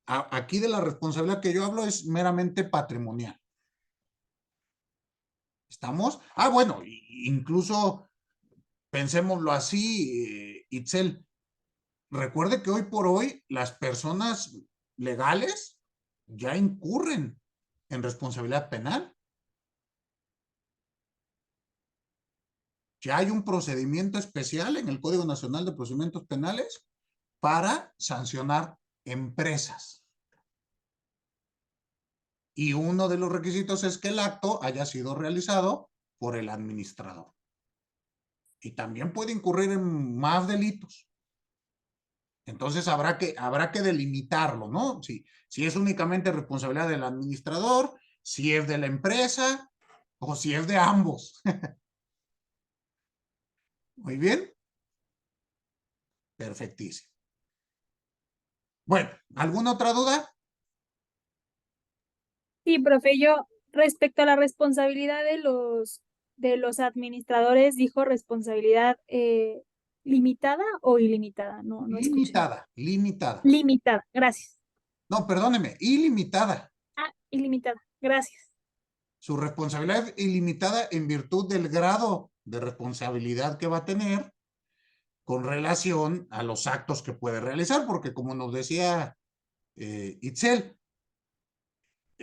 aquí de la responsabilidad que yo hablo es meramente patrimonial. ¿Estamos? Bueno, incluso pensémoslo así, Itzel. Recuerde que hoy por hoy las personas legales ya incurren en responsabilidad penal. Ya hay un procedimiento especial en el Código Nacional de Procedimientos Penales para sancionar empresas. Y uno de los requisitos es que el acto haya sido realizado por el administrador. Y también puede incurrir en más delitos. Entonces habrá que delimitarlo, ¿no? Si es únicamente responsabilidad del administrador, si es de la empresa o si es de ambos. Muy bien. Perfectísimo. Bueno, ¿alguna otra duda? Sí, profe, yo respecto a la responsabilidad de los administradores, dijo responsabilidad limitada o ilimitada, no escuché. Limitada. Limitada, gracias. No, perdóneme, ilimitada. Ah, ilimitada. Gracias. Su responsabilidad es ilimitada en virtud del grado de responsabilidad que va a tener con relación a los actos que puede realizar, porque como nos decía Itzel,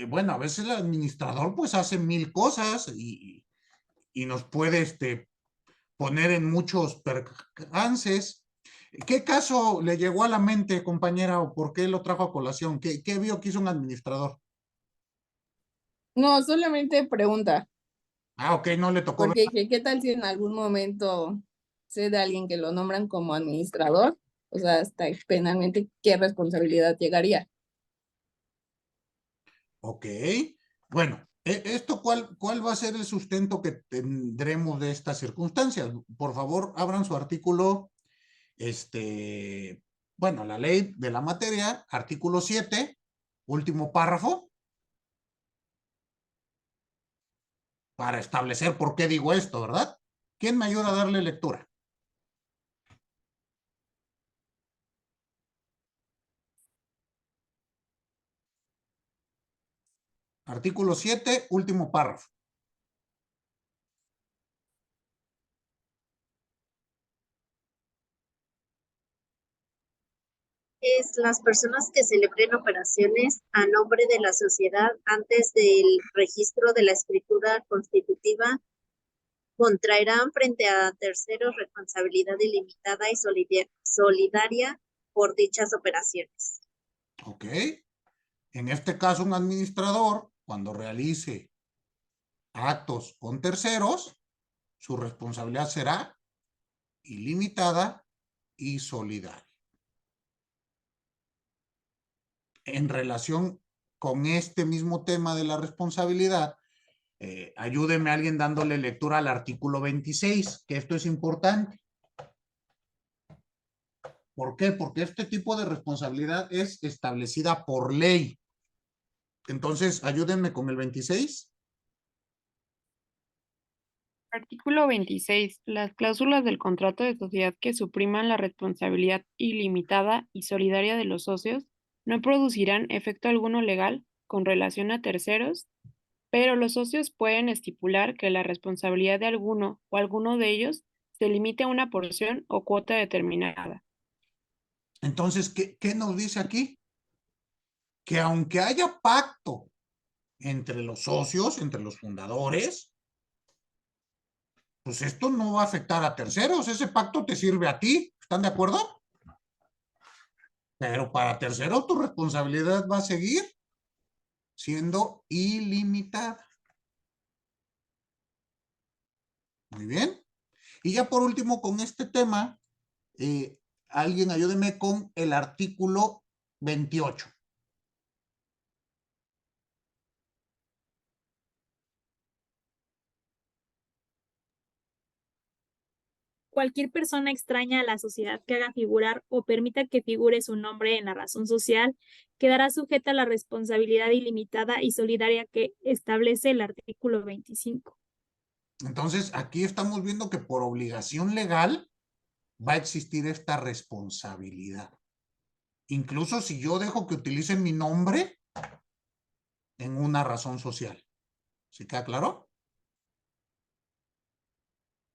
bueno, a veces el administrador pues hace 1000 cosas y nos puede poner en muchos percances. ¿Qué caso le llegó a la mente, compañera, o por qué lo trajo a colación? ¿Qué vio que hizo un administrador? No, solamente pregunta, Ah, ok, no le tocó ver. porque dije, ¿qué tal si en algún momento sé de alguien que lo nombran como administrador? O sea, hasta penalmente, ¿qué responsabilidad llegaría? Ok, bueno, ¿esto cuál va a ser el sustento que tendremos de estas circunstancias? Por favor, abran su artículo, bueno, la ley de la materia, artículo 7, último párrafo, para establecer por qué digo esto, ¿verdad? ¿Quién me ayuda a darle lectura? Artículo 7, último párrafo. Es las personas que celebren operaciones a nombre de la sociedad antes del registro de la escritura constitutiva contraerán frente a terceros responsabilidad ilimitada y solidaria por dichas operaciones. Ok. En este caso, un administrador, cuando realice actos con terceros, su responsabilidad será ilimitada y solidaria. En relación con este mismo tema de la responsabilidad, ayúdeme a alguien dándole lectura al artículo 26, que esto es importante. ¿Por qué? Porque este tipo de responsabilidad es establecida por ley. Entonces, ayúdenme con el 26. Artículo 26. Las cláusulas del contrato de sociedad que supriman la responsabilidad ilimitada y solidaria de los socios no producirán efecto alguno legal con relación a terceros, pero los socios pueden estipular que la responsabilidad de alguno o alguno de ellos se limite a una porción o cuota determinada. Entonces, ¿qué nos dice aquí? Que aunque haya pacto entre los socios, entre los fundadores, pues esto no va a afectar a terceros. Ese pacto te sirve a ti. ¿Están de acuerdo? Pero para terceros tu responsabilidad va a seguir siendo ilimitada. Muy bien. Y ya por último, con este tema, alguien ayúdeme con el artículo 28. Cualquier persona extraña a la sociedad que haga figurar o permita que figure su nombre en la razón social quedará sujeta a la responsabilidad ilimitada y solidaria que establece el artículo 25. Entonces, aquí estamos viendo que por obligación legal va a existir esta responsabilidad. Incluso si yo dejo que utilicen mi nombre en una razón social. ¿Sí queda claro?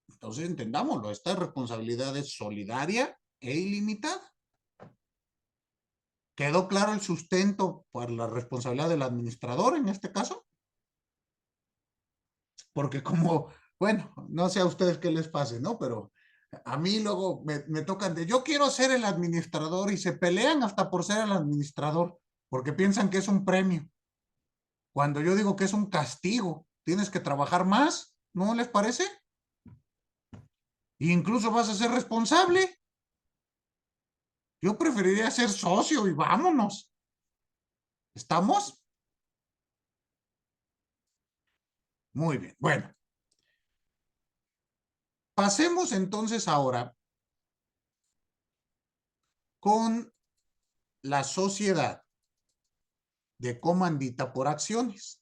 Entonces, entendámoslo, esta responsabilidad es solidaria e ilimitada. ¿Quedó claro el sustento por la responsabilidad del administrador en este caso? Porque como, bueno, no sé a ustedes qué les pase, ¿no? Pero a mí luego me tocan de, yo quiero ser el administrador y se pelean hasta por ser el administrador, porque piensan que es un premio. Cuando yo digo que es un castigo, tienes que trabajar más, ¿no les parece? E incluso vas a ser responsable. Yo preferiría ser socio y vámonos. ¿Estamos? Muy bien. Bueno. Pasemos entonces ahora con la sociedad de comandita por acciones.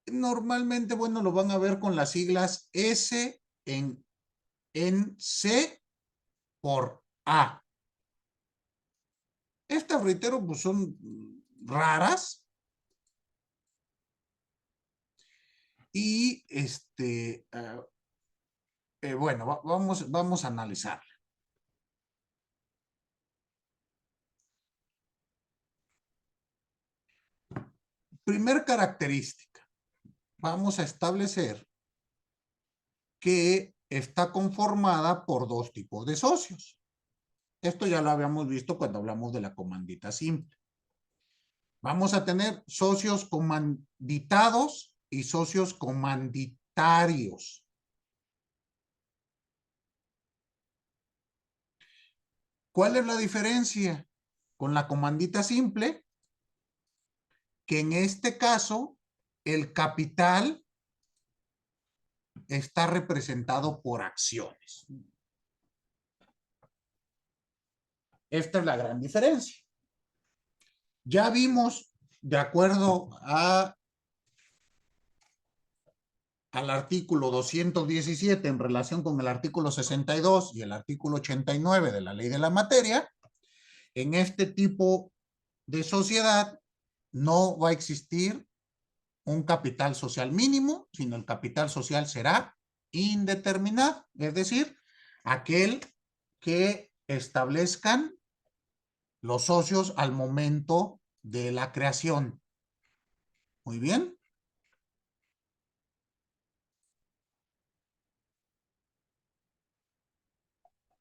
Normalmente, bueno, lo van a ver con las siglas S en C por A. Estas, reitero, pues son raras. Y bueno, vamos a analizarla. Primer característica. Vamos a establecer que está conformada por dos tipos de socios. Esto ya lo habíamos visto cuando hablamos de la comandita simple. Vamos a tener socios comanditados y socios comanditarios. ¿Cuál es la diferencia con la comandita simple? Que en este caso el capital está representado por acciones. Esta es la gran diferencia. Ya vimos, de acuerdo al artículo 217 en relación con el artículo 62 y el artículo 89 de la ley de la materia, en este tipo de sociedad no va a existir un capital social mínimo, sino el capital social será indeterminado, es decir, aquel que establezcan los socios al momento de la creación. Muy bien.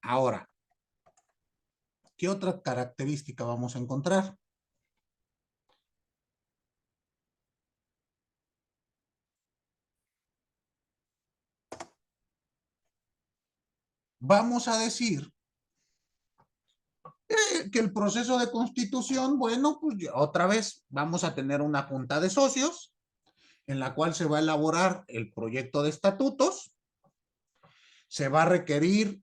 Ahora, ¿qué otra característica vamos a encontrar? Vamos a decir que el proceso de constitución, bueno, pues otra vez vamos a tener una junta de socios en la cual se va a elaborar el proyecto de estatutos, se va a requerir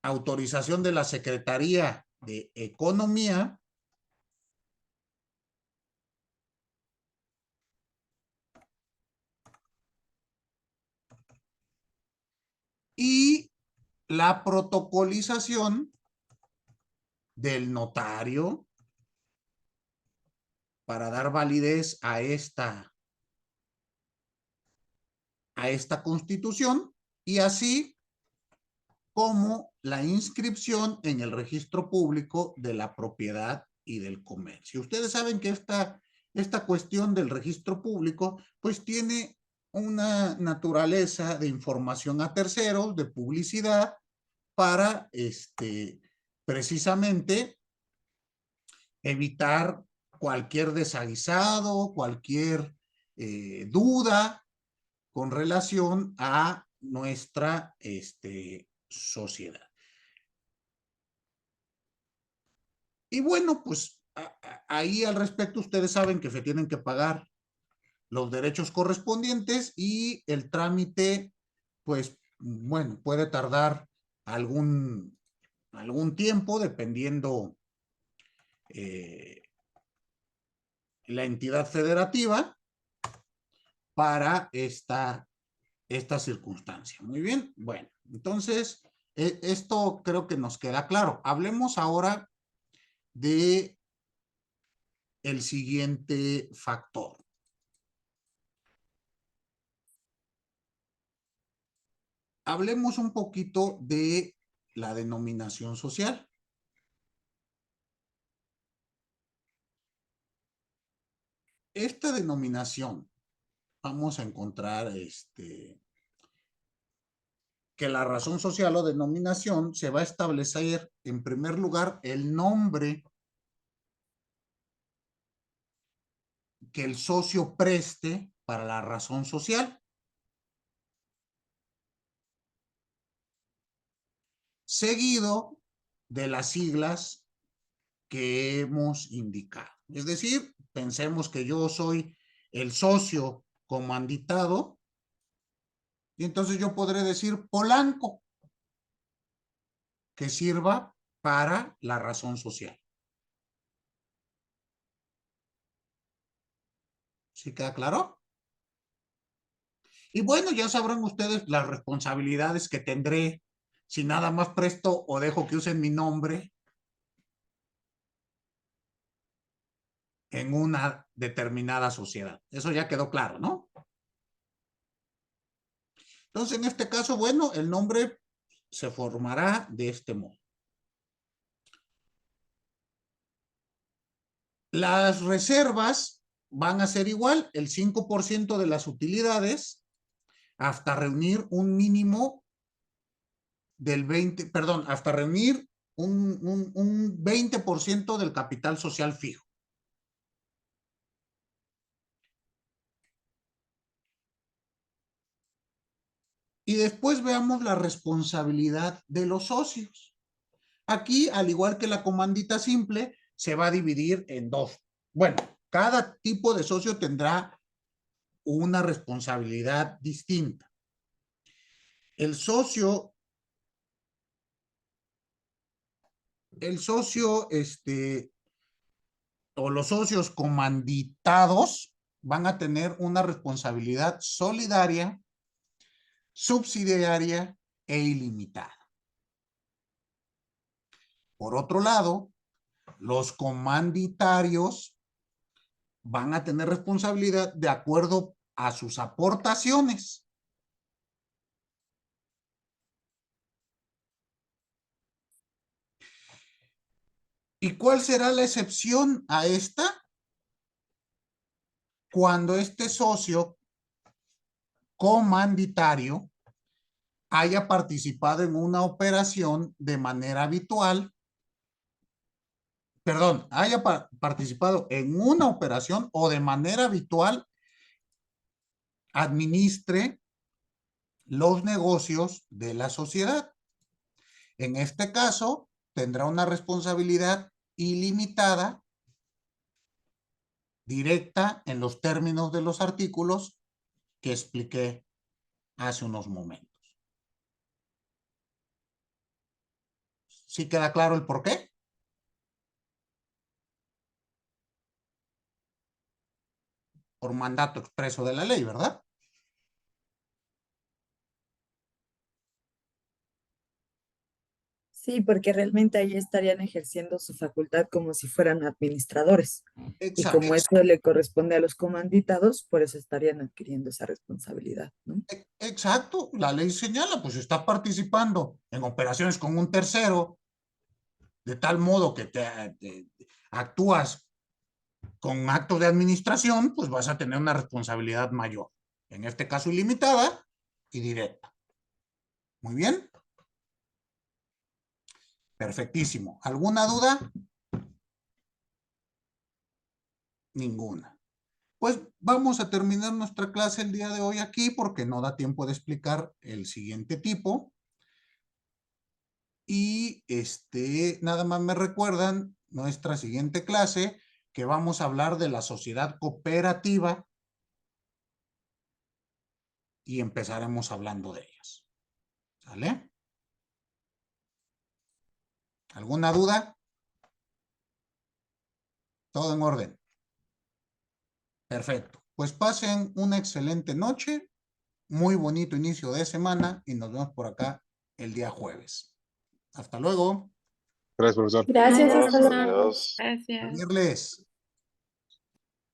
autorización de la Secretaría de Economía y la protocolización del notario para dar validez a esta constitución, y así como la inscripción en el registro público de la propiedad y del comercio. Ustedes saben que esta cuestión del registro público pues tiene una naturaleza de información a terceros, de publicidad, para precisamente evitar cualquier desaguisado, cualquier duda con relación a nuestra sociedad. Y bueno, pues ahí al respecto ustedes saben que se tienen que pagar los derechos correspondientes y el trámite, pues bueno, puede tardar algún tiempo dependiendo la entidad federativa para esta circunstancia. Muy bien, bueno, entonces esto creo que nos queda claro. Hablemos ahora de el siguiente factor. Hablemos un poquito de la denominación social. Esta denominación, vamos a encontrar que la razón social o denominación se va a establecer en primer lugar el nombre que el socio preste para la razón social. Seguido de las siglas que hemos indicado. Es decir, pensemos que yo soy el socio comanditado y entonces yo podré decir Polanco, que sirva para la razón social. ¿Sí queda claro? Y bueno, ya sabrán ustedes las responsabilidades que tendré si nada más presto o dejo que usen mi nombre en una determinada sociedad. Eso ya quedó claro, ¿no? Entonces, en este caso, bueno, el nombre se formará de este modo. Las reservas van a ser igual, el 5% de las utilidades hasta reunir un mínimo del 20, perdón, hasta reunir un 20% del capital social fijo. Y después veamos la responsabilidad de los socios. Aquí, al igual que la comandita simple, se va a dividir en dos. Bueno, cada tipo de socio tendrá una responsabilidad distinta. El socio, o los socios comanditados van a tener una responsabilidad solidaria, subsidiaria e ilimitada. Por otro lado, los comanditarios van a tener responsabilidad de acuerdo a sus aportaciones. ¿Y cuál será la excepción a esta? Cuando este socio comanditario haya participado en una operación de manera habitual, perdón, haya participado en una operación o de manera habitual administre los negocios de la sociedad. En este caso, tendrá una responsabilidad ilimitada, directa en los términos de los artículos que expliqué hace unos momentos. ¿Sí queda claro el por qué? Por mandato expreso de la ley, ¿verdad? Sí, porque realmente ahí estarían ejerciendo su facultad como si fueran administradores. Y Exacto. como eso le corresponde a los comanditados, por eso estarían adquiriendo esa responsabilidad, ¿no? Exacto, la ley señala, pues está participando en operaciones con un tercero, de tal modo que te actúas con actos de administración, pues vas a tener una responsabilidad mayor. En este caso ilimitada y directa. Muy bien. Perfectísimo. ¿Alguna duda? Ninguna. Pues vamos a terminar nuestra clase el día de hoy aquí porque no da tiempo de explicar el siguiente tipo. Y nada más me recuerdan nuestra siguiente clase que vamos a hablar de la sociedad cooperativa y empezaremos hablando de ellas. ¿Sale? ¿Alguna duda? Todo en orden. Perfecto. Pues pasen una excelente noche, muy bonito inicio de semana y nos vemos por acá el día jueves. Hasta luego. Gracias, profesor. Gracias, hasta luego. Adiós. Gracias. Servirles.